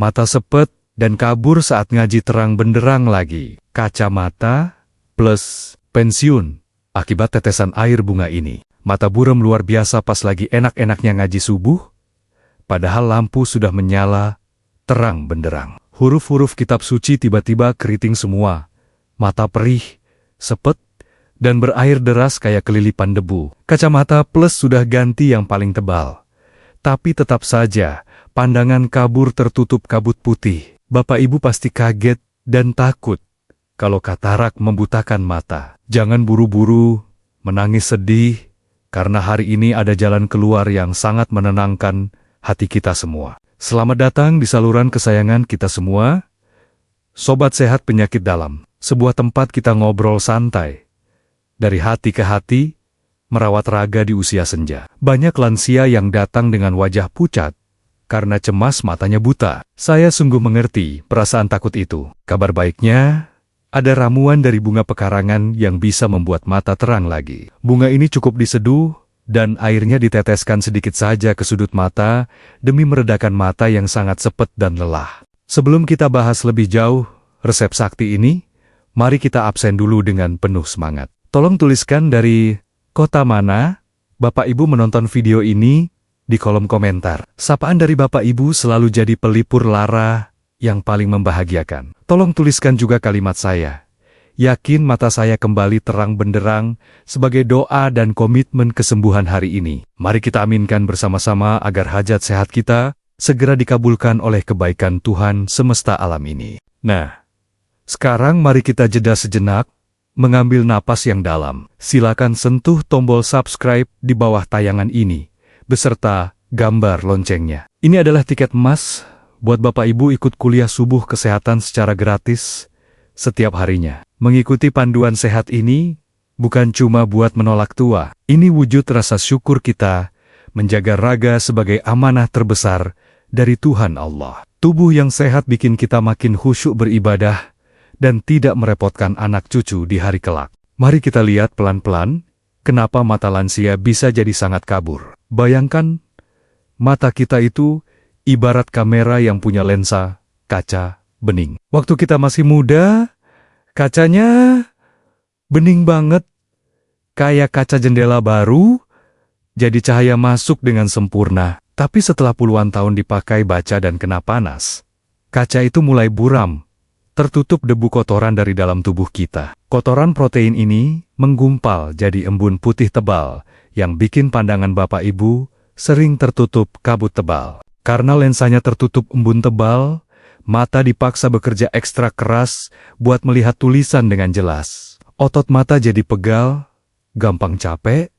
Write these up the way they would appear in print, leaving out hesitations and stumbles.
Mata sepet dan kabur saat ngaji terang benderang lagi. Kacamata plus pensiun akibat tetesan air bunga ini. Mata buram luar biasa pas lagi enak-enaknya ngaji subuh, padahal lampu sudah menyala terang benderang. Huruf-huruf kitab suci tiba-tiba keriting semua. Mata perih, sepet, dan berair deras kayak kelilipan debu. Kacamata plus sudah ganti yang paling tebal. Tapi tetap saja, pandangan kabur tertutup kabut putih. Bapak Ibu pasti kaget dan takut kalau katarak membutakan mata. Jangan buru-buru menangis sedih, karena hari ini ada jalan keluar yang sangat menenangkan hati kita semua. Selamat datang di saluran kesayangan kita semua, Sobat Sehat Penyakit Dalam. Sebuah tempat kita ngobrol santai, dari hati ke hati, merawat raga di usia senja. Banyak lansia yang datang dengan wajah pucat, karena cemas matanya buta. Saya sungguh mengerti perasaan takut itu. Kabar baiknya, ada ramuan dari bunga pekarangan yang bisa membuat mata terang lagi. Bunga ini cukup diseduh, dan airnya diteteskan sedikit saja ke sudut mata, demi meredakan mata yang sangat sepet dan lelah. Sebelum kita bahas lebih jauh resep sakti ini, mari kita absen dulu dengan penuh semangat. Tolong tuliskan dari kota mana Bapak Ibu menonton video ini di kolom komentar. Sapaan dari Bapak Ibu selalu jadi pelipur lara yang paling membahagiakan. Tolong tuliskan juga kalimat saya. Yakin mata saya kembali terang benderang sebagai doa dan komitmen kesembuhan hari ini. Mari kita aminkan bersama-sama agar hajat sehat kita segera dikabulkan oleh kebaikan Tuhan semesta alam ini. Nah, sekarang mari kita jeda sejenak, mengambil napas yang dalam. Silakan sentuh tombol subscribe di bawah tayangan ini, beserta gambar loncengnya. Ini adalah tiket emas buat Bapak Ibu ikut kuliah subuh kesehatan secara gratis setiap harinya. Mengikuti panduan sehat ini bukan cuma buat menolak tua. Ini wujud rasa syukur kita menjaga raga sebagai amanah terbesar dari Tuhan Allah. Tubuh yang sehat bikin kita makin khusyuk beribadah dan tidak merepotkan anak cucu di hari kelak. Mari kita lihat pelan-pelan kenapa mata lansia bisa jadi sangat kabur. Bayangkan, mata kita itu ibarat kamera yang punya lensa kaca bening. Waktu kita masih muda, kacanya bening banget, kayak kaca jendela baru, jadi cahaya masuk dengan sempurna. Tapi setelah puluhan tahun dipakai baca dan kena panas, kaca itu mulai buram, tertutup debu kotoran dari dalam tubuh kita. Kotoran protein ini menggumpal jadi embun putih tebal yang bikin pandangan Bapak Ibu sering tertutup kabut tebal. Karena lensanya tertutup embun tebal, mata dipaksa bekerja ekstra keras buat melihat tulisan dengan jelas. Otot mata jadi pegal, gampang capek,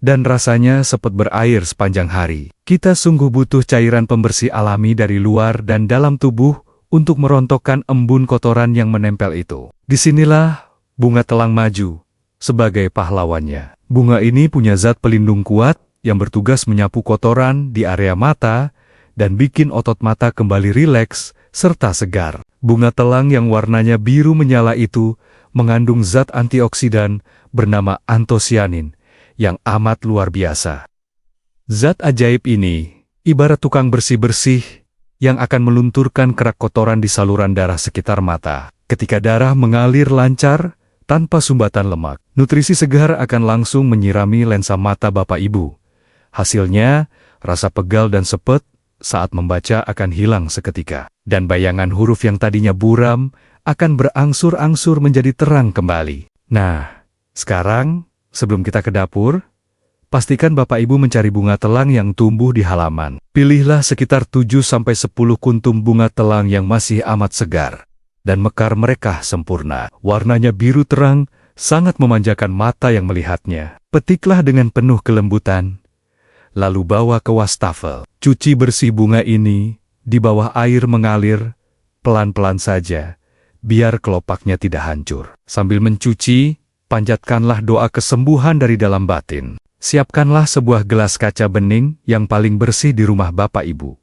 dan rasanya sepet berair sepanjang hari. Kita sungguh butuh cairan pembersih alami dari luar dan dalam tubuh untuk merontokkan embun kotoran yang menempel itu. Disinilah bunga telang maju sebagai pahlawannya. Bunga ini punya zat pelindung kuat yang bertugas menyapu kotoran di area mata dan bikin otot mata kembali rileks serta segar. Bunga telang yang warnanya biru menyala itu mengandung zat antioksidan bernama antosianin yang amat luar biasa. Zat ajaib ini ibarat tukang bersih-bersih yang akan melunturkan kerak kotoran di saluran darah sekitar mata. Ketika darah mengalir lancar tanpa sumbatan lemak, nutrisi segar akan langsung menyirami lensa mata Bapak Ibu. Hasilnya, rasa pegal dan sepet saat membaca akan hilang seketika. Dan bayangan huruf yang tadinya buram akan berangsur-angsur menjadi terang kembali. Nah, sekarang sebelum kita ke dapur, pastikan Bapak Ibu mencari bunga telang yang tumbuh di halaman. Pilihlah sekitar 7-10 kuntum bunga telang yang masih amat segar dan mekar mereka sempurna. Warnanya biru terang, sangat memanjakan mata yang melihatnya. Petiklah dengan penuh kelembutan, lalu bawa ke wastafel. Cuci bersih bunga ini di bawah air mengalir, pelan-pelan saja, biar kelopaknya tidak hancur. Sambil mencuci, panjatkanlah doa kesembuhan dari dalam batin. Siapkanlah sebuah gelas kaca bening yang paling bersih di rumah Bapak Ibu.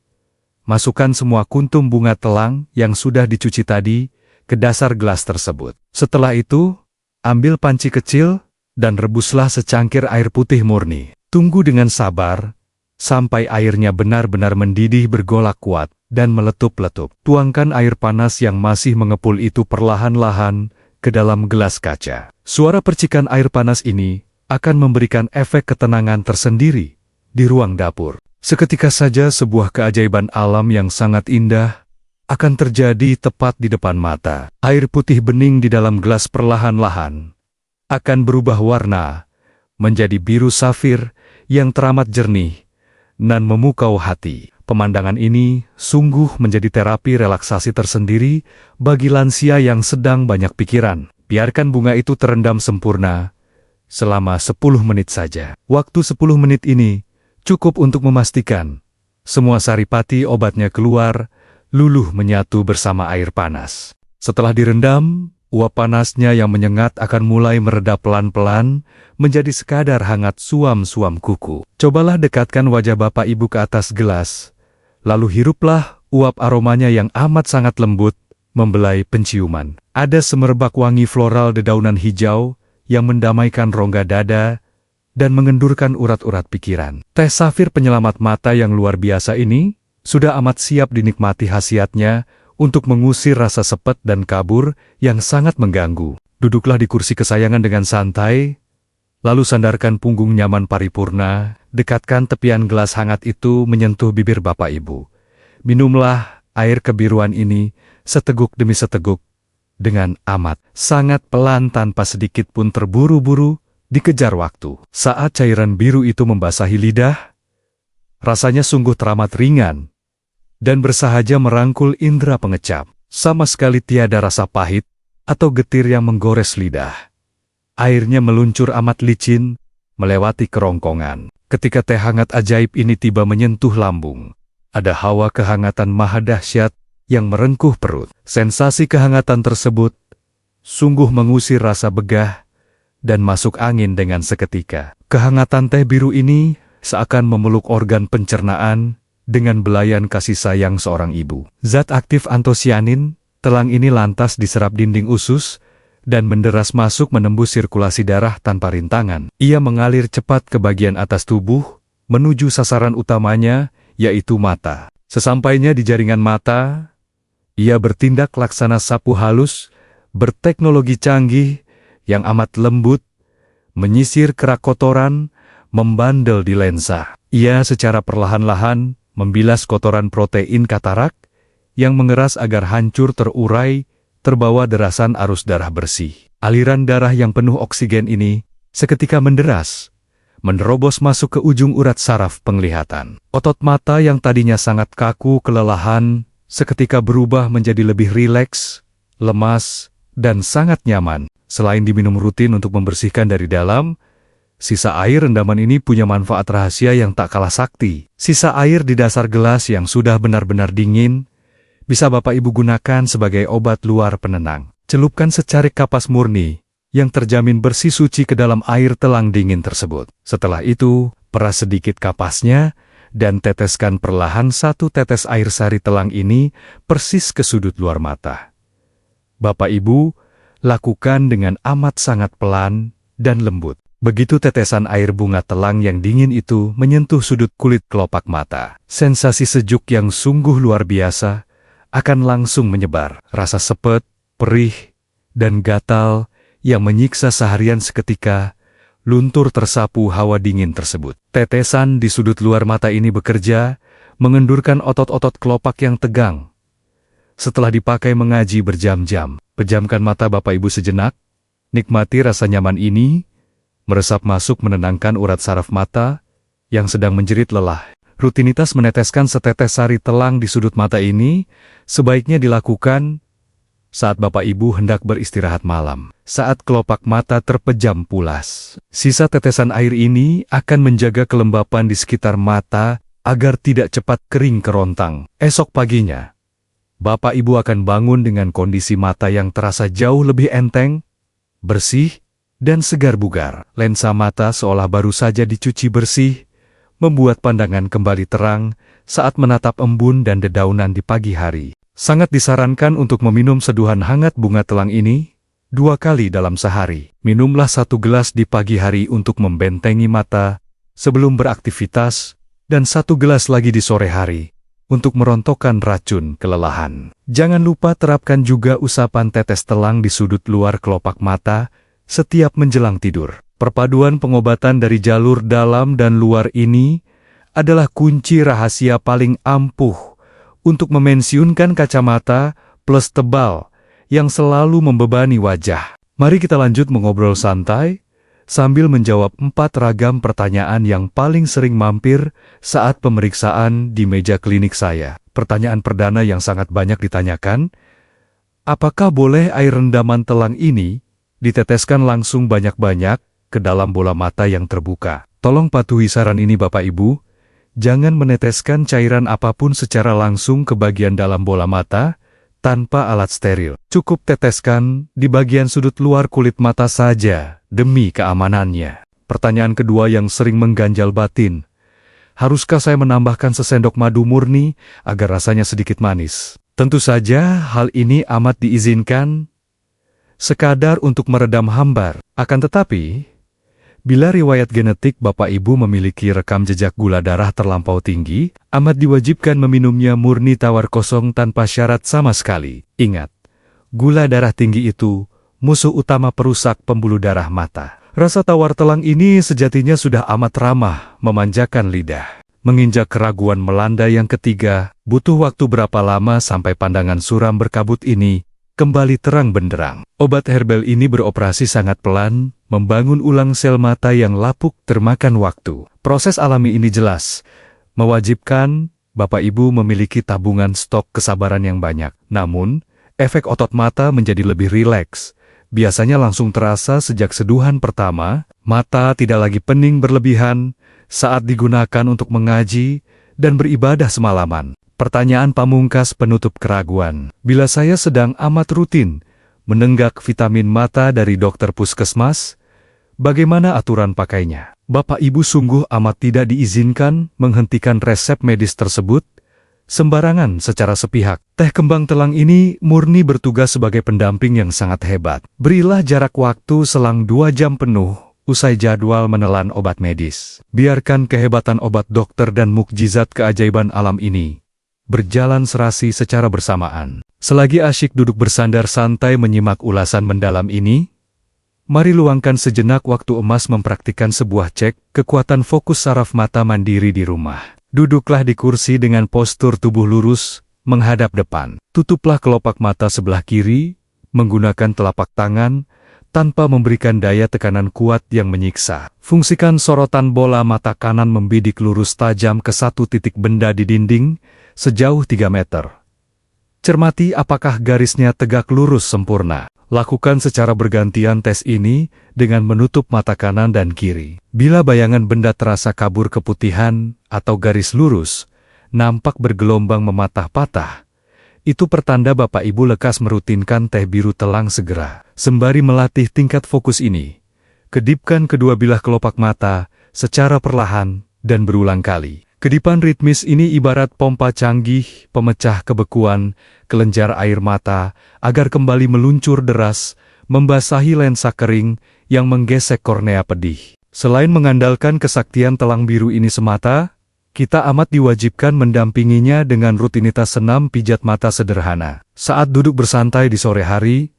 Masukkan semua kuntum bunga telang yang sudah dicuci tadi ke dasar gelas tersebut. Setelah itu, ambil panci kecil dan rebuslah secangkir air putih murni. Tunggu dengan sabar sampai airnya benar-benar mendidih bergolak kuat dan meletup-letup. Tuangkan air panas yang masih mengepul itu perlahan-lahan ke dalam gelas kaca. Suara percikan air panas ini akan memberikan efek ketenangan tersendiri di ruang dapur. Seketika saja sebuah keajaiban alam yang sangat indah akan terjadi tepat di depan mata. Air putih bening di dalam gelas perlahan-lahan akan berubah warna menjadi biru safir yang teramat jernih dan memukau hati. Pemandangan ini sungguh menjadi terapi relaksasi tersendiri bagi lansia yang sedang banyak pikiran. Biarkan bunga itu terendam sempurna selama 10 menit saja. Waktu 10 menit ini cukup untuk memastikan semua saripati obatnya keluar, luluh menyatu bersama air panas. Setelah direndam, uap panasnya yang menyengat akan mulai mereda pelan-pelan menjadi sekadar hangat suam-suam kuku. Cobalah dekatkan wajah Bapak Ibu ke atas gelas, lalu hiruplah uap aromanya yang amat sangat lembut, membelai penciuman. Ada semerbak wangi floral dedaunan hijau yang mendamaikan rongga dada dan mengendurkan urat-urat pikiran. Teh safir penyelamat mata yang luar biasa ini sudah amat siap dinikmati khasiatnya untuk mengusir rasa sepet dan kabur yang sangat mengganggu. Duduklah di kursi kesayangan dengan santai, lalu sandarkan punggung nyaman paripurna, dekatkan tepian gelas hangat itu menyentuh bibir Bapak Ibu. Minumlah air kebiruan ini seteguk demi seteguk, dengan amat sangat pelan tanpa sedikit pun terburu-buru dikejar waktu. Saat cairan biru itu membasahi lidah, rasanya sungguh teramat ringan dan bersahaja merangkul indera pengecap. Sama sekali tiada rasa pahit atau getir yang menggores lidah. Airnya meluncur amat licin, melewati kerongkongan. Ketika teh hangat ajaib ini tiba menyentuh lambung, ada hawa kehangatan maha dahsyat yang merengkuh perut. Sensasi kehangatan tersebut sungguh mengusir rasa begah dan masuk angin dengan seketika. Kehangatan teh biru ini seakan memeluk organ pencernaan dengan belayan kasih sayang seorang ibu. Zat aktif antosianin, telang ini lantas diserap dinding usus dan menderas masuk menembus sirkulasi darah tanpa rintangan. Ia mengalir cepat ke bagian atas tubuh, menuju sasaran utamanya, yaitu mata. Sesampainya di jaringan mata, ia bertindak laksana sapu halus, berteknologi canggih, yang amat lembut, menyisir kerak kotoran, membandel di lensa. Ia secara perlahan-lahan membilas kotoran protein katarak yang mengeras agar hancur terurai, terbawa derasan arus darah bersih. Aliran darah yang penuh oksigen ini seketika menderas, menerobos masuk ke ujung urat saraf penglihatan. Otot mata yang tadinya sangat kaku kelelahan, seketika berubah menjadi lebih rileks, lemas, dan sangat nyaman. Selain diminum rutin untuk membersihkan dari dalam, sisa air rendaman ini punya manfaat rahasia yang tak kalah sakti. Sisa air di dasar gelas yang sudah benar-benar dingin, bisa Bapak Ibu gunakan sebagai obat luar penenang. Celupkan secarik kapas murni, yang terjamin bersih suci ke dalam air telang dingin tersebut. Setelah itu, peras sedikit kapasnya, dan teteskan perlahan 1 tetes air sari telang ini persis ke sudut luar mata. Bapak Ibu, lakukan dengan amat sangat pelan dan lembut. Begitu tetesan air bunga telang yang dingin itu menyentuh sudut kulit kelopak mata, sensasi sejuk yang sungguh luar biasa akan langsung menyebar. Rasa sepet, perih, dan gatal yang menyiksa seharian seketika luntur tersapu hawa dingin tersebut. Tetesan di sudut luar mata ini bekerja, mengendurkan otot-otot kelopak yang tegang. Setelah dipakai mengaji berjam-jam, pejamkan mata Bapak Ibu sejenak, nikmati rasa nyaman ini, meresap masuk menenangkan urat saraf mata yang sedang menjerit lelah. Rutinitas meneteskan setetes sari telang di sudut mata ini sebaiknya dilakukan saat Bapak Ibu hendak beristirahat malam. Saat kelopak mata terpejam pulas, sisa tetesan air ini akan menjaga kelembapan di sekitar mata agar tidak cepat kering kerontang. Esok paginya, Bapak Ibu akan bangun dengan kondisi mata yang terasa jauh lebih enteng, bersih, dan segar bugar. Lensa mata seolah baru saja dicuci bersih, membuat pandangan kembali terang saat menatap embun dan dedaunan di pagi hari. Sangat disarankan untuk meminum seduhan hangat bunga telang ini 2 kali dalam sehari. Minumlah 1 gelas di pagi hari untuk membentengi mata sebelum beraktivitas, dan 1 gelas lagi di sore hari untuk merontokkan racun kelelahan. Jangan lupa terapkan juga usapan tetes telang di sudut luar kelopak mata setiap menjelang tidur. Perpaduan pengobatan dari jalur dalam dan luar ini adalah kunci rahasia paling ampuh untuk memensiunkan kacamata plus tebal yang selalu membebani wajah. Mari kita lanjut mengobrol santai sambil menjawab 4 ragam pertanyaan yang paling sering mampir saat pemeriksaan di meja klinik saya. Pertanyaan perdana yang sangat banyak ditanyakan, apakah boleh air rendaman telang ini diteteskan langsung banyak-banyak ke dalam bola mata yang terbuka? Tolong patuhi saran ini Bapak Ibu, jangan meneteskan cairan apapun secara langsung ke bagian dalam bola mata tanpa alat steril. Cukup teteskan di bagian sudut luar kulit mata saja demi keamanannya. Pertanyaan kedua yang sering mengganjal batin, haruskah saya menambahkan sesendok madu murni agar rasanya sedikit manis? Tentu saja hal ini amat diizinkan sekadar untuk meredam hambar. Akan tetapi, bila riwayat genetik Bapak Ibu memiliki rekam jejak gula darah terlampau tinggi, amat diwajibkan meminumnya murni tawar kosong tanpa syarat sama sekali. Ingat, gula darah tinggi itu musuh utama perusak pembuluh darah mata. Rasa tawar telang ini sejatinya sudah amat ramah memanjakan lidah. Menginjak keraguan melanda yang ketiga, butuh waktu berapa lama sampai pandangan suram berkabut ini kembali terang benderang? Obat herbal ini beroperasi sangat pelan, membangun ulang sel mata yang lapuk termakan waktu. Proses alami ini jelas mewajibkan Bapak Ibu memiliki tabungan stok kesabaran yang banyak. Namun, efek otot mata menjadi lebih rileks. Biasanya langsung terasa sejak seduhan pertama, mata tidak lagi pening berlebihan saat digunakan untuk mengaji dan beribadah semalaman. Pertanyaan pamungkas penutup keraguan. Bila saya sedang amat rutin menenggak vitamin mata dari dokter puskesmas, bagaimana aturan pakainya? Bapak Ibu sungguh amat tidak diizinkan menghentikan resep medis tersebut sembarangan secara sepihak. Teh kembang telang ini murni bertugas sebagai pendamping yang sangat hebat. Berilah jarak waktu selang 2 jam penuh usai jadwal menelan obat medis. Biarkan kehebatan obat dokter dan mukjizat keajaiban alam ini berjalan serasi secara bersamaan. Selagi asyik duduk bersandar santai menyimak ulasan mendalam ini, mari luangkan sejenak waktu emas mempraktikkan sebuah cek kekuatan fokus saraf mata mandiri di rumah. Duduklah di kursi dengan postur tubuh lurus, menghadap depan. Tutuplah kelopak mata sebelah kiri, menggunakan telapak tangan, tanpa memberikan daya tekanan kuat yang menyiksa. Fungsikan sorotan bola mata kanan membidik lurus tajam ke satu titik benda di dinding, sejauh 3 meter. Cermati apakah garisnya tegak lurus sempurna. Lakukan secara bergantian tes ini dengan menutup mata kanan dan kiri. Bila bayangan benda terasa kabur keputihan atau garis lurus, nampak bergelombang mematah-patah, itu pertanda Bapak Ibu lekas merutinkan teh biru telang segera. Sembari melatih tingkat fokus ini, kedipkan kedua bilah kelopak mata secara perlahan dan berulang kali. Kedipan ritmis ini ibarat pompa canggih, pemecah kebekuan, kelenjar air mata, agar kembali meluncur deras, membasahi lensa kering yang menggesek kornea pedih. Selain mengandalkan kesaktian telang biru ini semata, kita amat diwajibkan mendampinginya dengan rutinitas senam pijat mata sederhana. Saat duduk bersantai di sore hari,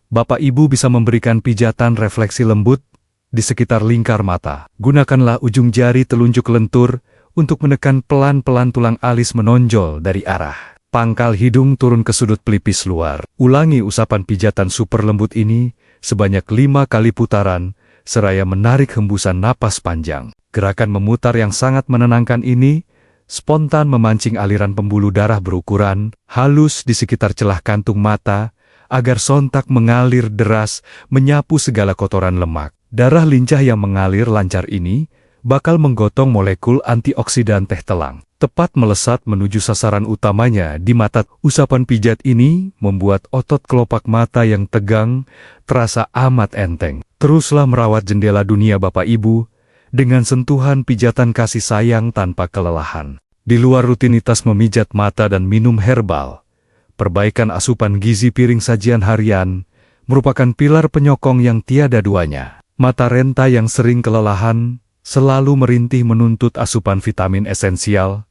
Bapak Ibu bisa memberikan pijatan refleksi lembut di sekitar lingkar mata. Gunakanlah ujung jari telunjuk lentur untuk menekan pelan-pelan tulang alis menonjol dari arah pangkal hidung turun ke sudut pelipis luar. Ulangi usapan pijatan super lembut ini sebanyak 5 kali putaran, seraya menarik hembusan napas panjang. Gerakan memutar yang sangat menenangkan ini spontan memancing aliran pembuluh darah berukuran halus di sekitar celah kantung mata, agar sontak mengalir deras menyapu segala kotoran lemak. Darah lincah yang mengalir lancar ini bakal menggotong molekul antioksidan teh telang, tepat melesat menuju sasaran utamanya di mata. Usapan pijat ini membuat otot kelopak mata yang tegang terasa amat enteng. Teruslah merawat jendela dunia Bapak Ibu dengan sentuhan pijatan kasih sayang tanpa kelelahan. Di luar rutinitas memijat mata dan minum herbal, perbaikan asupan gizi piring sajian harian merupakan pilar penyokong yang tiada duanya. Mata renta yang sering kelelahan selalu merintih menuntut asupan vitamin esensial,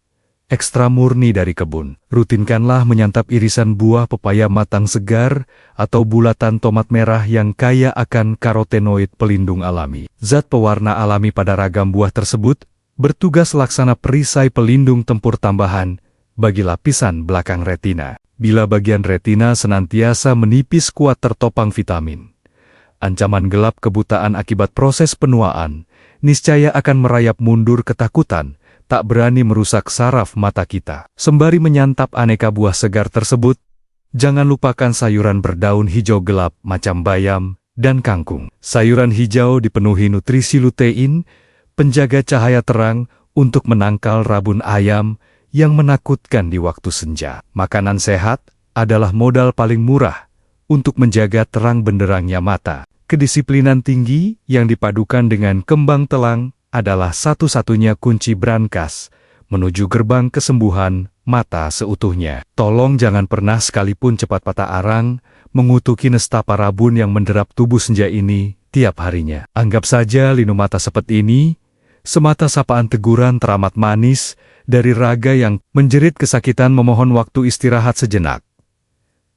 ekstra murni dari kebun. Rutinkanlah menyantap irisan buah pepaya matang segar atau bulatan tomat merah yang kaya akan karotenoid pelindung alami. Zat pewarna alami pada ragam buah tersebut bertugas laksana perisai pelindung tempur tambahan bagi lapisan belakang retina. Bila bagian retina senantiasa menipis kuat tertopang vitamin, ancaman gelap kebutaan akibat proses penuaan niscaya akan merayap mundur ketakutan, tak berani merusak saraf mata kita. Sembari menyantap aneka buah segar tersebut, jangan lupakan sayuran berdaun hijau gelap macam bayam dan kangkung. Sayuran hijau dipenuhi nutrisi lutein, penjaga cahaya terang untuk menangkal rabun ayam yang menakutkan di waktu senja. Makanan sehat adalah modal paling murah untuk menjaga terang benderangnya mata. Kedisiplinan tinggi yang dipadukan dengan kembang telang adalah satu-satunya kunci brankas menuju gerbang kesembuhan mata seutuhnya. Tolong jangan pernah sekalipun cepat patah arang mengutuki nestapa rabun yang menderap tubuh senja ini tiap harinya. Anggap saja linu mata seperti ini semata sapaan teguran teramat manis dari raga yang menjerit kesakitan memohon waktu istirahat sejenak.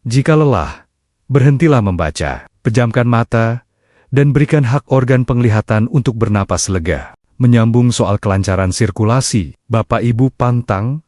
Jika lelah, berhentilah membaca, pejamkan mata, dan berikan hak organ penglihatan untuk bernapas lega. Menyambung soal kelancaran sirkulasi, Bapak Ibu pantang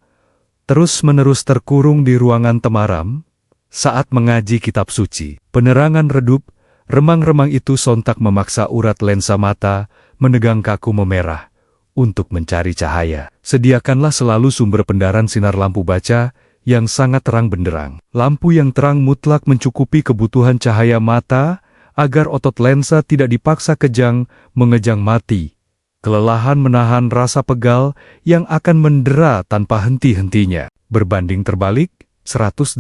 terus-menerus terkurung di ruangan temaram saat mengaji kitab suci. Penerangan redup, remang-remang itu sontak memaksa urat lensa mata menegang kaku memerah untuk mencari cahaya. Sediakanlah selalu sumber pendaran sinar lampu baca yang sangat terang benderang. Lampu yang terang mutlak mencukupi kebutuhan cahaya mata agar otot lensa tidak dipaksa kejang mengejang mati. Kelelahan menahan rasa pegal yang akan mendera tanpa henti-hentinya. Berbanding terbalik, 180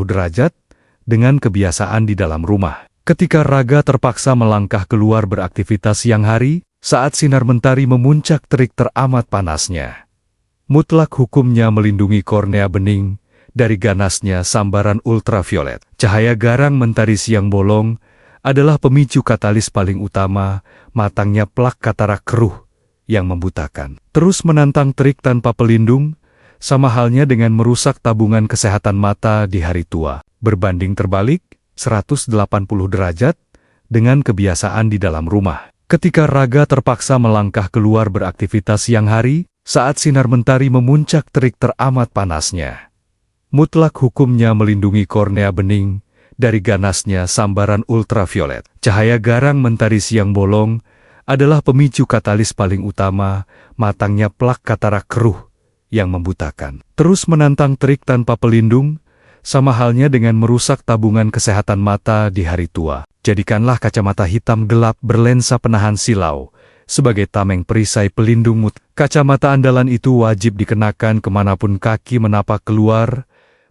derajat, dengan kebiasaan di dalam rumah. Ketika raga terpaksa melangkah keluar beraktivitas siang hari, saat sinar mentari memuncak terik teramat panasnya. Mutlak hukumnya melindungi kornea bening dari ganasnya sambaran ultraviolet. Cahaya garang mentari siang bolong adalah pemicu katalis paling utama matangnya plak katarak keruh yang membutakan. Terus menantang terik tanpa pelindung, sama halnya dengan merusak tabungan kesehatan mata di hari tua. Berbanding terbalik, 180 derajat, dengan kebiasaan di dalam rumah. Ketika raga terpaksa melangkah keluar beraktivitas siang hari, saat sinar mentari memuncak terik teramat panasnya. Mutlak hukumnya melindungi kornea bening dari ganasnya sambaran ultraviolet. Cahaya garang mentari siang bolong adalah pemicu katalis paling utama matangnya plak katarak keruh yang membutakan. Terus menantang terik tanpa pelindung, sama halnya dengan merusak tabungan kesehatan mata di hari tua. Jadikanlah kacamata hitam gelap berlensa penahan silau sebagai tameng perisai pelindung mata. Kacamata andalan itu wajib dikenakan kemanapun kaki menapak keluar,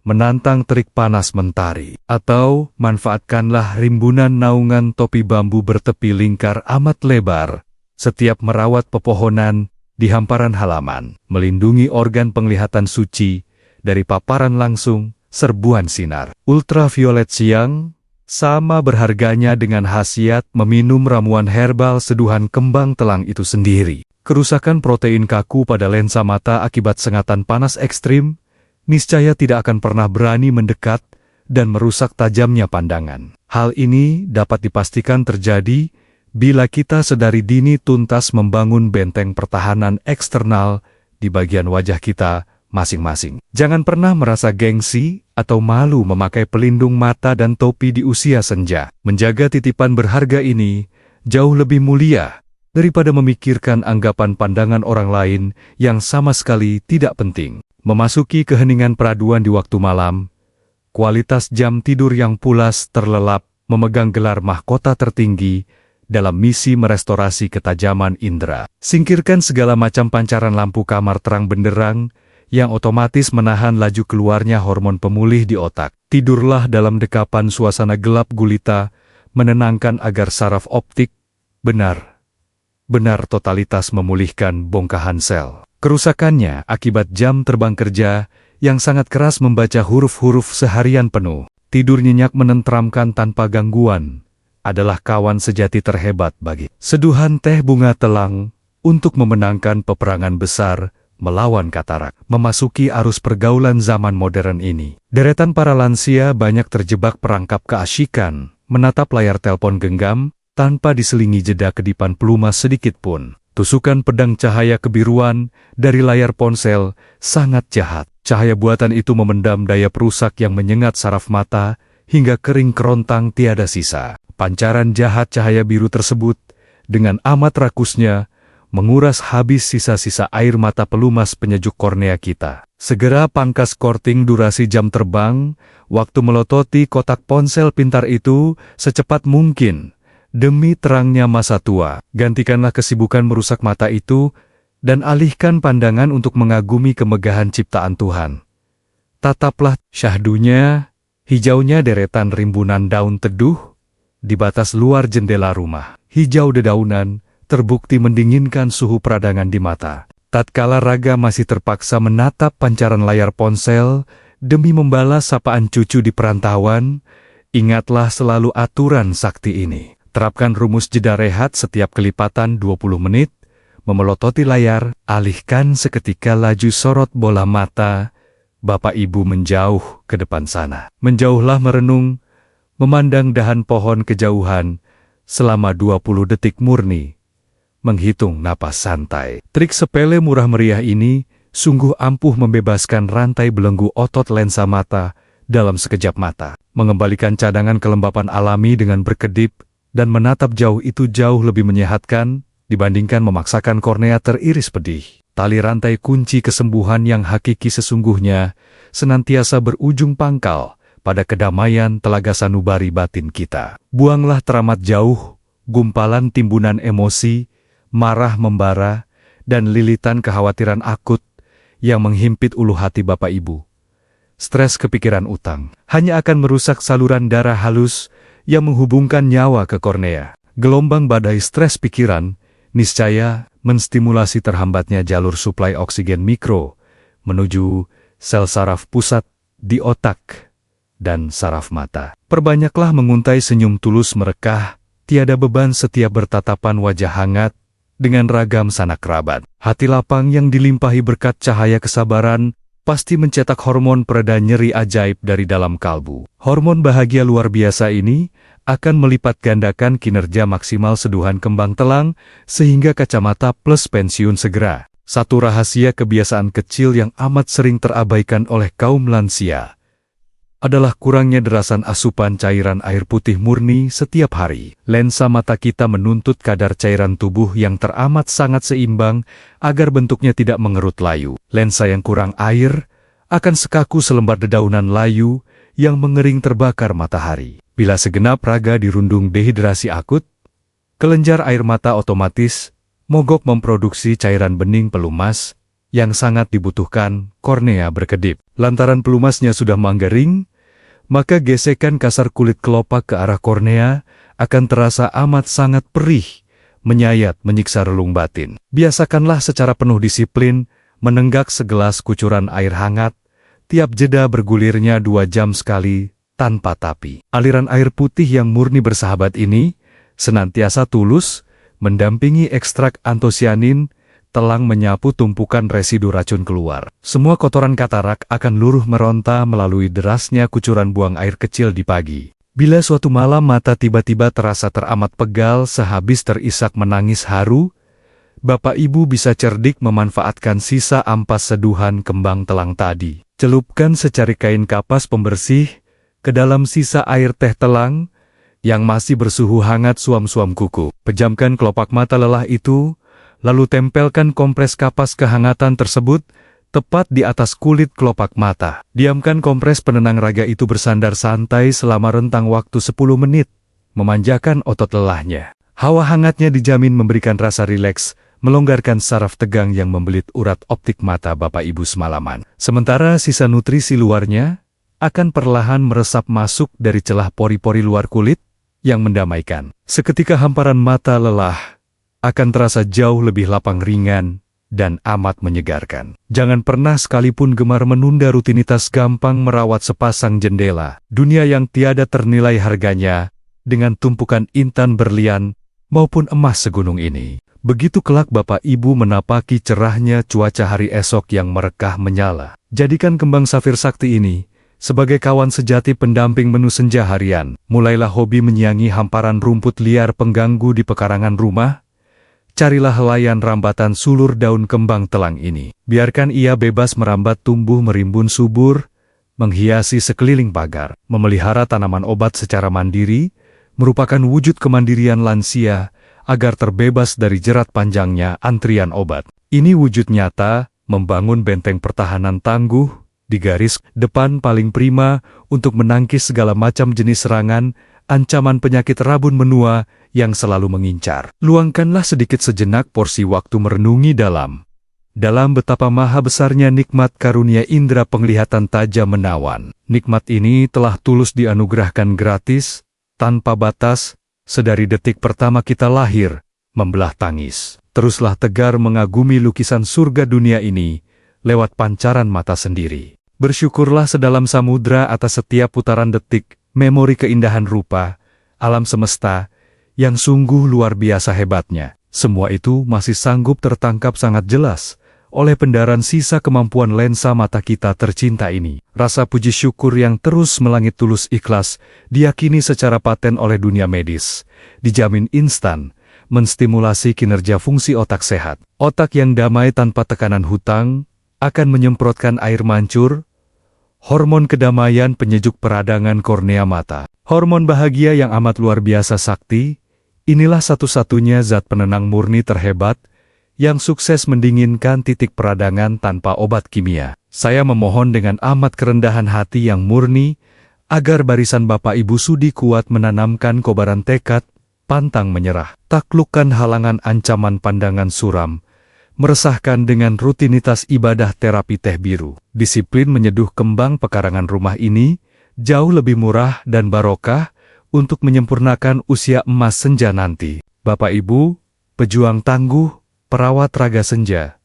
menantang terik panas mentari. Atau, manfaatkanlah rimbunan naungan topi bambu bertepi lingkar amat lebar, setiap merawat pepohonan di hamparan halaman, melindungi organ penglihatan suci dari paparan langsung serbuan sinar ultraviolet siang, sama berharganya dengan khasiat meminum ramuan herbal seduhan kembang telang itu sendiri. Kerusakan protein kaku pada lensa mata akibat sengatan panas ekstrim niscaya tidak akan pernah berani mendekat dan merusak tajamnya pandangan. Hal ini dapat dipastikan terjadi bila kita sedari dini tuntas membangun benteng pertahanan eksternal di bagian wajah kita masing-masing. Jangan pernah merasa gengsi atau malu memakai pelindung mata dan topi di usia senja. Menjaga titipan berharga ini jauh lebih mulia daripada memikirkan anggapan pandangan orang lain yang sama sekali tidak penting. Memasuki keheningan peraduan di waktu malam, kualitas jam tidur yang pulas terlelap memegang gelar mahkota tertinggi dalam misi merestorasi ketajaman indera. Singkirkan segala macam pancaran lampu kamar terang benderang yang otomatis menahan laju keluarnya hormon pemulih di otak. Tidurlah dalam dekapan suasana gelap gulita, menenangkan agar saraf optik benar totalitas memulihkan bongkahan sel. Kerusakannya akibat jam terbang kerja yang sangat keras membaca huruf-huruf seharian penuh. Tidur nyenyak menenteramkan tanpa gangguan adalah kawan sejati terhebat bagi seduhan teh bunga telang untuk memenangkan peperangan besar melawan katarak. Memasuki arus pergaulan zaman modern ini, deretan para lansia banyak terjebak perangkap keasyikan, menatap layar telepon genggam, tanpa diselingi jeda kedipan pelumas sedikit pun. Tusukan pedang cahaya kebiruan dari layar ponsel sangat jahat. Cahaya buatan itu memendam daya perusak yang menyengat saraf mata hingga kering kerontang tiada sisa. Pancaran jahat cahaya biru tersebut dengan amat rakusnya menguras habis sisa-sisa air mata pelumas penyejuk kornea kita. Segera pangkas korting durasi jam terbang, waktu melototi kotak ponsel pintar itu secepat mungkin. Demi terangnya masa tua, gantikanlah kesibukan merusak mata itu dan alihkan pandangan untuk mengagumi kemegahan ciptaan Tuhan. Tataplah syahdunya, hijaunya deretan rimbunan daun teduh di batas luar jendela rumah. Hijau dedaunan terbukti mendinginkan suhu peradangan di mata. Tatkala raga masih terpaksa menatap pancaran layar ponsel demi membalas sapaan cucu di perantauan, ingatlah selalu aturan sakti ini. Terapkan rumus jeda rehat setiap kelipatan 20 menit, memelototi layar, alihkan seketika laju sorot bola mata, Bapak Ibu menjauh ke depan sana. Menjauhlah merenung, memandang dahan pohon kejauhan selama 20 detik murni, menghitung napas santai. Trik sepele murah meriah ini sungguh ampuh membebaskan rantai belenggu otot lensa mata dalam sekejap mata. Mengembalikan cadangan kelembapan alami dengan berkedip dan menatap jauh itu jauh lebih menyehatkan dibandingkan memaksakan kornea teriris pedih. Tali rantai kunci kesembuhan yang hakiki sesungguhnya senantiasa berujung pangkal pada kedamaian telaga sanubari batin kita. Buanglah teramat jauh gumpalan timbunan emosi, marah membara, dan lilitan kekhawatiran akut yang menghimpit ulu hati Bapak Ibu. Stres kepikiran utang hanya akan merusak saluran darah halus yang menghubungkan nyawa ke kornea. Gelombang badai stres pikiran niscaya menstimulasi terhambatnya jalur suplai oksigen mikro menuju sel saraf pusat di otak dan saraf mata. Perbanyaklah menguntai senyum tulus merekah, tiada beban setiap bertatapan wajah hangat dengan ragam sanak kerabat. Hati lapang yang dilimpahi berkat cahaya kesabaran pasti mencetak hormon pereda nyeri ajaib dari dalam kalbu. Hormon bahagia luar biasa ini akan melipat gandakan kinerja maksimal seduhan kembang telang sehingga kacamata plus pensiun segera. Satu rahasia kebiasaan kecil yang amat sering terabaikan oleh kaum lansia adalah kurangnya derasan asupan cairan air putih murni setiap hari. Lensa mata kita menuntut kadar cairan tubuh yang teramat sangat seimbang agar bentuknya tidak mengerut layu. Lensa yang kurang air akan sekaku selembar dedaunan layu yang mengering terbakar matahari. Bila segenap raga dirundung dehidrasi akut, kelenjar air mata otomatis mogok memproduksi cairan bening pelumas yang sangat dibutuhkan kornea berkedip. Lantaran pelumasnya sudah menggering, maka gesekan kasar kulit kelopak ke arah kornea akan terasa amat sangat perih, menyayat menyiksa relung batin. Biasakanlah secara penuh disiplin menenggak segelas kucuran air hangat, tiap jeda bergulirnya 2 jam sekali tanpa tapi. Aliran air putih yang murni bersahabat ini senantiasa tulus mendampingi ekstrak antosianin telang menyapu tumpukan residu racun keluar. Semua kotoran katarak akan luruh meronta melalui derasnya kucuran buang air kecil di pagi. Bila suatu malam mata tiba-tiba terasa teramat pegal sehabis terisak menangis haru, Bapak Ibu bisa cerdik memanfaatkan sisa ampas seduhan kembang telang tadi. Celupkan secari kain kapas pembersih ke dalam sisa air teh telang yang masih bersuhu hangat suam-suam kuku. Pejamkan kelopak mata lelah itu, lalu tempelkan kompres kapas kehangatan tersebut tepat di atas kulit kelopak mata. Diamkan kompres penenang raga itu bersandar santai selama rentang waktu 10 menit, memanjakan otot lelahnya. Hawa hangatnya dijamin memberikan rasa rileks, melonggarkan saraf tegang yang membelit urat optik mata Bapak Ibu semalaman. Sementara sisa nutrisi luarnya akan perlahan meresap masuk dari celah pori-pori luar kulit yang mendamaikan. Seketika hamparan mata lelah akan terasa jauh lebih lapang ringan dan amat menyegarkan. Jangan pernah sekalipun gemar menunda rutinitas gampang merawat sepasang jendela. Dunia yang tiada ternilai harganya dengan tumpukan intan berlian maupun emas segunung ini. Begitu kelak Bapak Ibu menapaki cerahnya cuaca hari esok yang merekah menyala. Jadikan kembang safir sakti ini sebagai kawan sejati pendamping menu senja harian. Mulailah hobi menyiangi hamparan rumput liar pengganggu di pekarangan rumah. Carilah helaian rambatan sulur daun kembang telang ini. Biarkan ia bebas merambat tumbuh merimbun subur, menghiasi sekeliling pagar. Memelihara tanaman obat secara mandiri merupakan wujud kemandirian lansia agar terbebas dari jerat panjangnya antrian obat. Ini wujud nyata membangun benteng pertahanan tangguh di garis depan paling prima untuk menangkis segala macam jenis serangan, ancaman penyakit rabun menua yang selalu mengincar. Luangkanlah sedikit sejenak porsi waktu merenungi dalam betapa maha besarnya nikmat karunia indera penglihatan tajam menawan. Nikmat ini telah tulus dianugerahkan gratis, tanpa batas, sedari detik pertama kita lahir, membelah tangis. Teruslah tegar mengagumi lukisan surga dunia ini, lewat pancaran mata sendiri. Bersyukurlah sedalam samudra atas setiap putaran detik, memori keindahan rupa, alam semesta, yang sungguh luar biasa hebatnya. Semua itu masih sanggup tertangkap sangat jelas oleh pendaran sisa kemampuan lensa mata kita tercinta ini. Rasa puji syukur yang terus melangit tulus ikhlas diyakini secara paten oleh dunia medis. Dijamin instan, menstimulasi kinerja fungsi otak sehat. Otak yang damai tanpa tekanan hutang akan menyemprotkan air mancur, hormon kedamaian penyejuk peradangan kornea mata. Hormon bahagia yang amat luar biasa sakti. Inilah satu-satunya zat penenang murni terhebat yang sukses mendinginkan titik peradangan tanpa obat kimia. Saya memohon dengan amat kerendahan hati yang murni, agar barisan Bapak Ibu sudi kuat menanamkan kobaran tekad, pantang menyerah, taklukkan halangan ancaman pandangan suram, meresahkan dengan rutinitas ibadah terapi teh biru. Disiplin menyeduh kembang pekarangan rumah ini, jauh lebih murah dan barokah, untuk menyempurnakan usia emas senja nanti. Bapak Ibu, pejuang tangguh, perawat raga senja,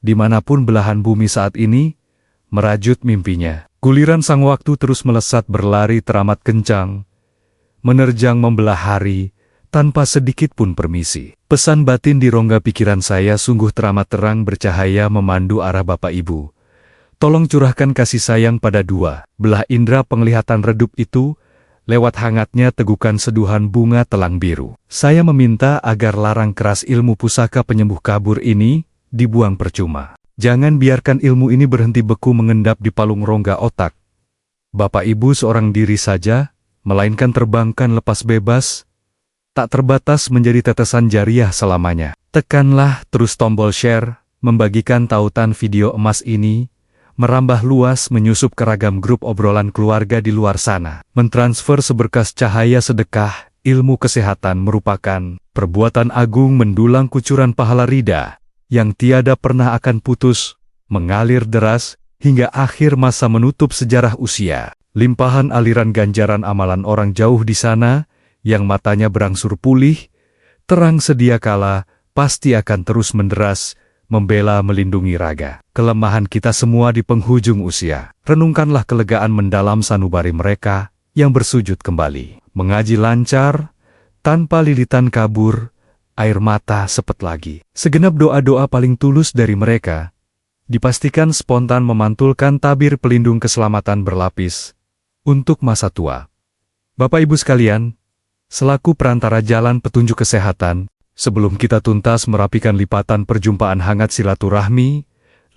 dimanapun belahan bumi saat ini, merajut mimpinya. Guliran sang waktu terus melesat berlari teramat kencang, menerjang membelah hari, tanpa sedikit pun permisi. Pesan batin di rongga pikiran saya sungguh teramat terang bercahaya memandu arah Bapak Ibu. Tolong curahkan kasih sayang pada dua belah indera penglihatan redup itu, lewat hangatnya tegukan seduhan bunga telang biru. Saya meminta agar larang keras ilmu pusaka penyembuh kabur ini dibuang percuma. Jangan biarkan ilmu ini berhenti beku mengendap di palung rongga otak Bapak Ibu seorang diri saja, melainkan terbangkan lepas bebas, tak terbatas menjadi tetesan jariah selamanya. Tekanlah terus tombol share, membagikan tautan video emas ini, merambah luas menyusup ke ragam grup obrolan keluarga di luar sana. Mentransfer seberkas cahaya sedekah, ilmu kesehatan merupakan perbuatan agung mendulang kucuran pahala rida, yang tiada pernah akan putus, mengalir deras, hingga akhir masa menutup sejarah usia. Limpahan aliran ganjaran amalan orang jauh di sana, yang matanya berangsur pulih, terang sedia kala, pasti akan terus menderas, membela melindungi raga. Kelemahan kita semua di penghujung usia. Renungkanlah kelegaan mendalam sanubari mereka yang bersujud kembali. Mengaji lancar, tanpa lilitan kabur, air mata sepet lagi. Segenap doa-doa paling tulus dari mereka, dipastikan spontan memantulkan tabir pelindung keselamatan berlapis untuk masa tua. Bapak Ibu sekalian, selaku perantara jalan petunjuk kesehatan, sebelum kita tuntas merapikan lipatan perjumpaan hangat silaturahmi,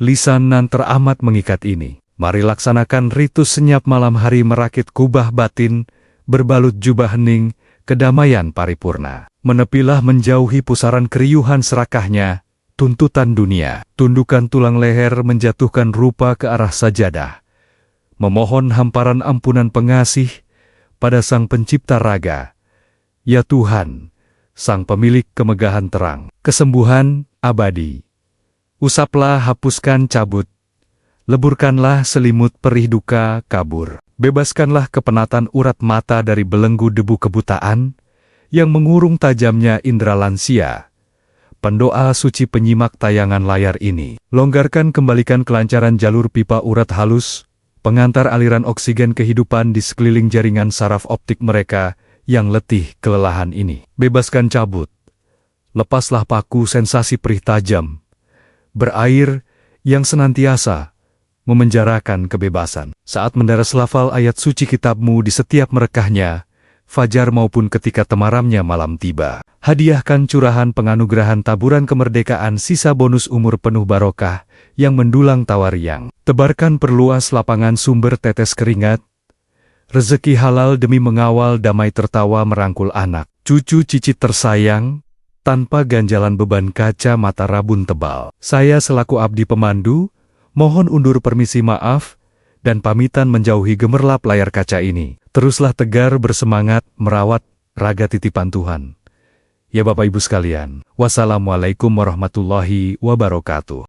lisanan teramat mengikat ini, mari laksanakan ritus senyap malam hari merakit kubah batin, berbalut jubah hening, kedamaian paripurna. Menepilah menjauhi pusaran keriuhan serakahnya, tuntutan dunia. Tundukan tulang leher menjatuhkan rupa ke arah sajadah. Memohon hamparan ampunan pengasih pada Sang Pencipta Raga. Ya Tuhan, Sang Pemilik kemegahan terang, kesembuhan abadi. Usaplah, hapuskan, cabut. Leburkanlah selimut perih duka kabur. Bebaskanlah kepenatan urat mata dari belenggu debu kebutaan yang mengurung tajamnya indera lansia. Pendoa suci penyimak tayangan layar ini. Longgarkan, kembalikan kelancaran jalur pipa urat halus, pengantar aliran oksigen kehidupan di sekeliling jaringan saraf optik mereka yang letih kelelahan ini. Bebaskan, cabut. Lepaslah paku sensasi perih tajam, berair yang senantiasa memenjarakan kebebasan. Saat menderes lafal ayat suci kitabmu di setiap merekahnya, fajar maupun ketika temaramnya malam tiba. Hadiahkan curahan penganugerahan taburan kemerdekaan sisa bonus umur penuh barokah yang mendulang tawariang. Tebarkan perluas lapangan sumber tetes keringat, rezeki halal demi mengawal damai tertawa merangkul anak, cucu cicit tersayang, tanpa ganjalan beban kaca mata rabun tebal. Saya selaku abdi pemandu, mohon undur permisi maaf, dan pamitan menjauhi gemerlap layar kaca ini. Teruslah tegar bersemangat merawat raga titipan Tuhan. Ya Bapak Ibu sekalian, wassalamualaikum warahmatullahi wabarakatuh.